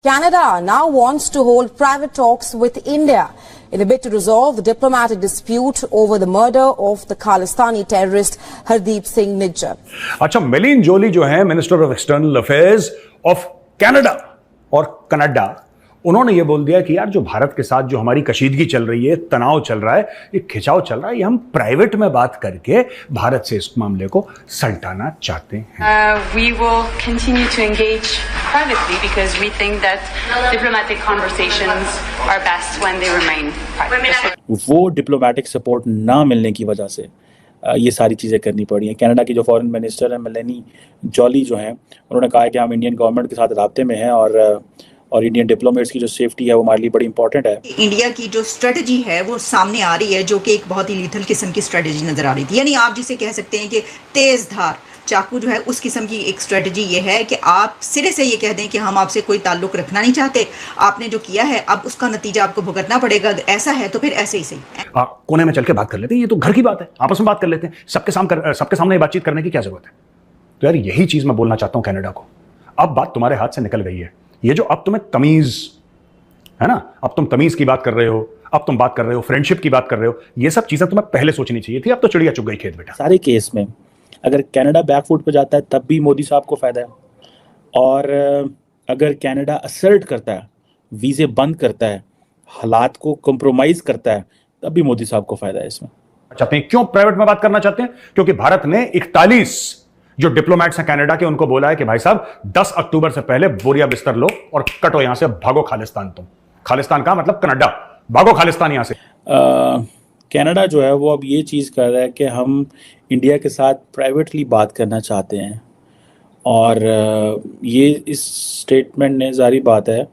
Canada now wants to hold private talks with India in a bid to resolve the diplomatic dispute over the murder of the Khalistani terrorist Hardeep Singh Nijjar. अच्छा, मेलिन जोली जो है minister of external affairs of Canada और Canada, उन्होंने ये बोल दिया कि यार जो भारत के साथ जो हमारी कशीदगी चल रही है, तनाव चल रहा है, ये खिंचाव चल रहा है, ये हम प्राइवेट में बात करके भारत से इस मामले को सल्टाना चाहते हैं. We will continue to engage privately because we think that diplomatic conversations are best when they remain private. वो डिप्लोमेटिक सपोर्ट ना मिलने की वजह से ये सारी चीज़ें करनी पड़ी हैं. कनाडा की जो फॉरेन मिनिस्टर है मेलेनी जॉली जो हैं, उन्होंने कहा है कि हम इंडियन गवर्नमेंट के साथ राब्ते में हैं और इंडियन डिप्लोमेट्स की जो सेफ्टी है वो हमारे लिए बड़ी इंपॉर्टेंट है. इंडिया की जो स्ट्रेटजी है वो सामने आ रही है, जो कि एक बहुत ही लीथल किस्म की स्ट्रेटजी नजर आ रही थी. यानी आप जिसे कह सकते हैं कि तेज धार चाकू जो है, उस किस्म की एक स्ट्रेटजी ये है कि आप सिरे से ये कह दें कि हम आपसे कोई ताल्लुक रखना नहीं चाहते, आपने जो किया है अब उसका नतीजा आपको भुगतना पड़ेगा. ऐसा है तो फिर ऐसे ही सही. कोने में चल के बात कर लेते हैं, ये तो घर की बात है, आपस में बात कर लेते हैं. सबके सामने बातचीत करने की क्या जरूरत है? तो यार यही चीज मैं बोलना चाहता हूं कनाडा को. अब बात तुम्हारे हाथ से निकल गई है. ये जो अब तुम्हें तमीज है ना, अब तुम तमीज की बात कर रहे हो, अब तुम बात कर रहे हो फ्रेंडशिप की बात कर रहे हो, ये सब चीजें तुम्हें पहले सोचनी चाहिए थी. अब तो चिड़िया चुग गई खेत बेटा. सारे केस में अगर कनाडा बैकफुट पे जाता है तब भी मोदी साहब को फायदा है, और अगर कनाडा असर्ट करता है, वीजे बंद करता है, हालात को कंप्रोमाइज करता है, तब भी मोदी साहब को फायदा है इसमें. चाहते हैं क्यों प्राइवेट में बात करना चाहते हैं? क्योंकि भारत ने 41 जो डिप्लोमेट्स हैं कनाडा के, उनको बोला है कि भाई साहब 10 अक्टूबर से पहले बोरिया बिस्तर लो और कटो यहां से, भागो खालिस्तान. तुम खालिस्तान का मतलब कनाडा, भागो खालिस्तान यहां से. कनाडा जो है वो अब ये चीज़ कर रहा है कि हम इंडिया के साथ प्राइवेटली बात करना चाहते हैं, और ये इस स्टेटमेंट ने जारी बात है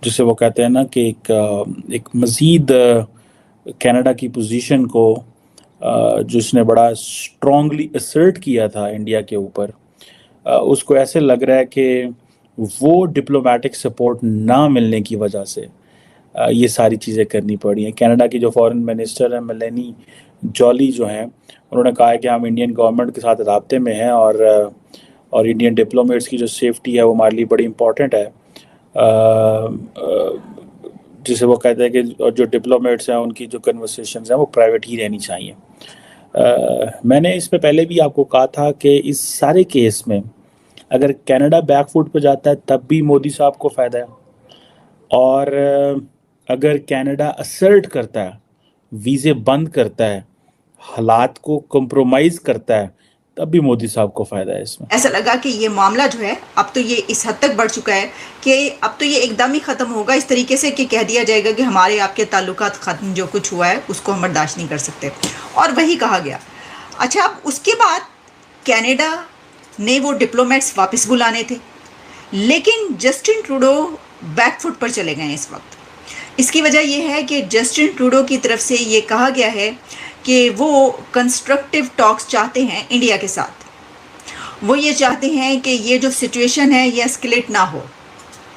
जिसे वो कहते हैं ना कि एक मज़ीद कनाडा की पोजीशन को जिसने बड़ा स्ट्रांगली असर्ट किया था इंडिया के ऊपर, उसको ऐसे लग रहा है कि वो डिप्लोमेटिक सपोर्ट ना मिलने की वजह से ये सारी चीज़ें करनी पड़ी हैं. कनाडा की जो फॉरेन मिनिस्टर है मेलेनी जॉली जो हैं, उन्होंने कहा है कि हम इंडियन गवर्नमेंट के साथ राब्ते में हैं और इंडियन डिप्लोमेट्स की जो सेफ्टी है वो हमारे लिए बड़ी इंपॉर्टेंट है. जिसे वो कहते हैं कि जो डिप्लोमेट्स हैं उनकी जो कन्वर्सेशंस हैं वो प्राइवेट ही रहनी चाहिए. मैंने इस पे पहले भी आपको कहा था कि इस सारे केस में अगर कनाडा बैकफुट पे जाता है तब भी मोदी साहब को फ़ायदा है, और अगर कनाडा असर्ट करता है, वीज़े बंद करता है, हालात को कंप्रोमाइज़ करता है, तब भी मोदी साहब को फायदा है इसमें. ऐसा लगा कि ये मामला जो है अब तो ये इस हद तक बढ़ चुका है कि अब तो ये एकदम ही ख़त्म होगा इस तरीके से कि कह दिया जाएगा कि हमारे आपके ताल्लुकात ख़त्म, जो कुछ हुआ है उसको हम बर्दाश्त नहीं कर सकते, और वही कहा गया. अच्छा, अब उसके बाद कनाडा ने वो डिप्लोमेट्स वापस बुलाने थे, लेकिन जस्टिन ट्रूडो बैकफुट पर चले गए इस वक्त. इसकी वजह यह है कि जस्टिन ट्रूडो की तरफ से ये कहा गया है कि वो कंस्ट्रक्टिव टॉक्स चाहते हैं इंडिया के साथ. वो ये चाहते हैं कि ये जो सिचुएशन है ये एस्केलेट ना हो,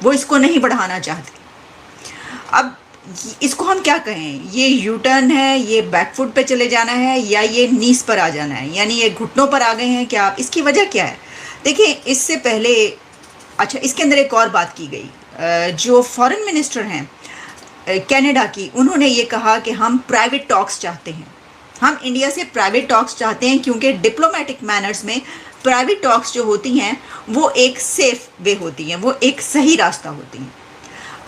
वो इसको नहीं बढ़ाना चाहते. अब इसको हम क्या कहें, ये यू टर्न है, ये बैकफुट पे चले जाना है, या ये नीस पर आ जाना है, यानी ये घुटनों पर आ गए हैं क्या? इसकी वजह क्या है? देखिए, इससे पहले अच्छा इसके अंदर एक और बात की गई. जो फॉरेन मिनिस्टर हैं कनाडा की, उन्होंने ये कहा कि हम प्राइवेट टॉक्स चाहते हैं, हम इंडिया से प्राइवेट टॉक्स चाहते हैं, क्योंकि डिप्लोमेटिक मैनर्स में प्राइवेट टॉक्स जो होती हैं वो एक सेफ वे होती हैं, वो एक सही रास्ता होती हैं.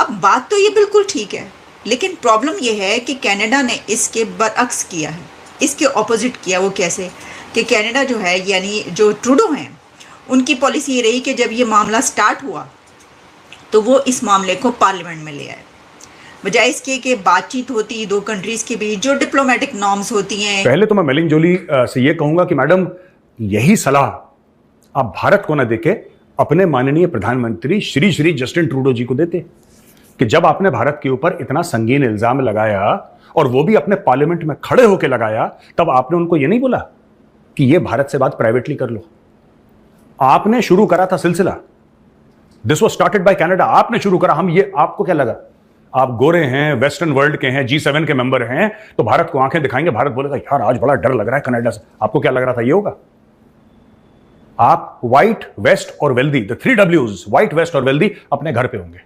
अब बात तो ये बिल्कुल ठीक है, लेकिन प्रॉब्लम ये है कि कनाडा ने इसके बरअक्स किया है, इसके ऑपोजिट किया. वो कैसे कि कनाडा जो है, यानी जो ट्रूडो हैं, उनकी पॉलिसी ये रही कि जब ये मामला स्टार्ट हुआ तो वो इस मामले को पार्लियामेंट में ले आए, बजाय इसके कि बातचीत होती दो कंट्रीज के बीच, जो डिप्लोमेटिक नॉर्म्स होती हैं. पहले तो मैं मेलिन जोली से ये कहूंगा कि मैडम, यही सलाह आप भारत को न देके अपने माननीय प्रधानमंत्री श्री श्री जस्टिन ट्रूडो जी को देते कि जब आपने भारत के ऊपर इतना संगीन इल्जाम लगाया, और वो भी अपने पार्लियामेंट में खड़े होकर लगाया, तब आपने उनको ये नहीं बोला कि ये भारत से बात प्राइवेटली कर लो. आपने शुरू करा था सिलसिला. This was started by Canada. आपने शुरू करा. हम ये, आपको क्या लगा, आप गोरे हैं, वेस्टर्न वर्ल्ड के हैं, G7 के मेंबर हैं, तो भारत को आंखें दिखाएंगे, भारत बोलेगा यार आज बड़ा डर लग रहा है कनाडा से. आपको क्या लग रहा था ये होगा? आप व्हाइट, वेस्ट और wealthy, the 3 Ws, white, west और वेल्दी अपने घर पे होंगे।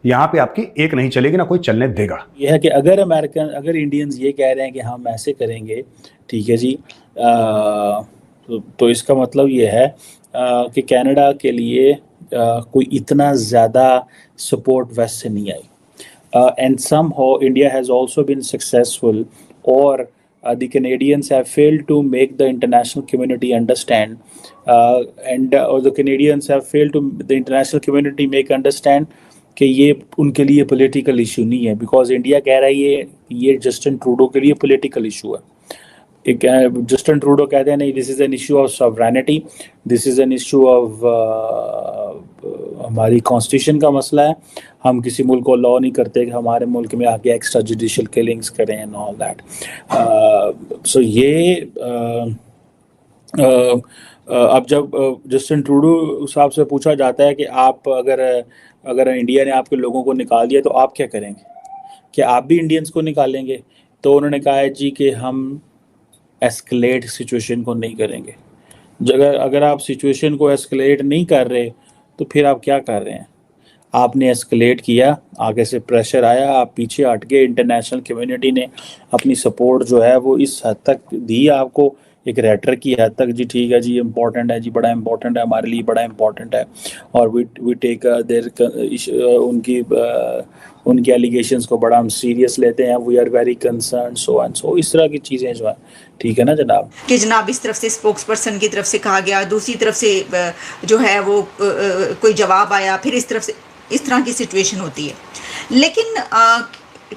यहां पे आपकी एक नहीं चलेगी, ना कोई चलने देगा। यह है कि अगर इंडियंस ये कह रहे हैं कि हम ऐसे करेंगे, ठीक है जी, तो इसका मतलब ये है कि कनाडा के लिए कोई इतना ज़्यादा सपोर्ट वेस्ट से नहीं आई। And somehow India has also been successful, or the Canadians have failed to make the international community understand, or the Canadians have failed to the international community make understand कि ये उनके लिए political issue नहीं है, because India कह रहा है ये जस्टिन ट्रूडो के लिए पॉलिटिकल इशू है। जस्टिन ट्रूडो कहते हैं नहीं, this is an issue of sovereignty, this is an issue of हमारी कॉन्स्टिट्यूशन का मसला है, हम किसी मुल्क को लॉ नहीं करते कि हमारे मुल्क में आके एक्स्ट्रा जुडिशियल किलिंग्स करें एंड ऑल दैट। सो ये अब जब जस्टिन ट्रूडो साहब से पूछा जाता है कि आप अगर इंडिया ने आपके लोगों को निकाल दिया तो आप क्या करेंगे, क्या आप भी इंडियंस को निकालेंगे? तो उन्होंने कहा है जी कि हम एस्केलेट सिचुएशन को नहीं करेंगे। अगर आप सिचुएशन को एस्केलेट नहीं कर रहे तो फिर आप क्या कर रहे हैं? आपने एस्केलेट किया, आगे से प्रेशर आया, आप पीछे हट गए, इंटरनेशनल कम्युनिटी ने अपनी सपोर्ट जो है वो इस हद तक दी आपको, एक रेटर की हद तक, जी ठीक है जी इम्पोर्टेंट है जी, बड़ा इम्पोर्टेंट है, हमारे लिए बड़ा इम्पोर्टेंट है, और वी टेक उनकी एलिगेशंस को बड़ा हम सीरियस लेते हैं, we are very concern, so and so, इस तरह की चीज़ें जो है, ठीक है ना जनाब। कि जनाब इस तरफ से स्पोक्स पर्सन की तरफ से कहा गया, दूसरी तरफ से जो है वो कोई जवाब आया, फिर इस तरफ से, इस तरह की सिचुएशन होती है। लेकिन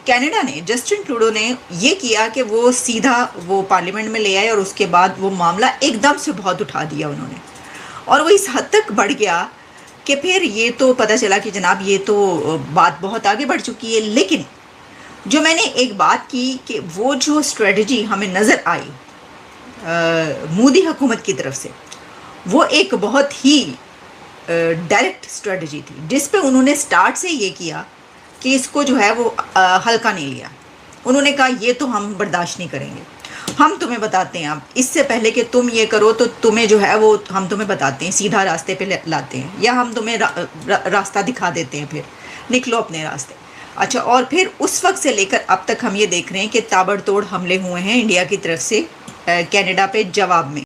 कनाडा ने, जस्टिन ट्रूडो ने ये किया कि वो सीधा वो पार्लियामेंट में ले आए और उसके बाद वो मामला एकदम से बहुत उठा दिया उन्होंने, और वो इस हद तक बढ़ गया कि फिर ये तो पता चला कि जनाब ये तो बात बहुत आगे बढ़ चुकी है। लेकिन जो मैंने एक बात की कि वो जो स्ट्रेटजी हमें नज़र आई मोदी हुकूमत की तरफ से, वो एक बहुत ही डायरेक्ट स्ट्रेटजी थी, जिस पे उन्होंने स्टार्ट से ये किया कि इसको जो है वो हल्का नहीं लिया। उन्होंने कहा ये तो हम बर्दाश्त नहीं करेंगे, हम तुम्हें बताते हैं, अब इससे पहले कि तुम ये करो तो तुम्हें जो है वो हम तुम्हें बताते हैं, सीधा रास्ते पे लाते हैं, या हम तुम्हें रास्ता दिखा देते हैं, फिर निकलो अपने रास्ते। अच्छा, और फिर उस वक्त से लेकर अब तक हम ये देख रहे हैं कि ताबड़तोड़ हमले हुए हैं इंडिया की तरफ से कनाडा पे जवाब में।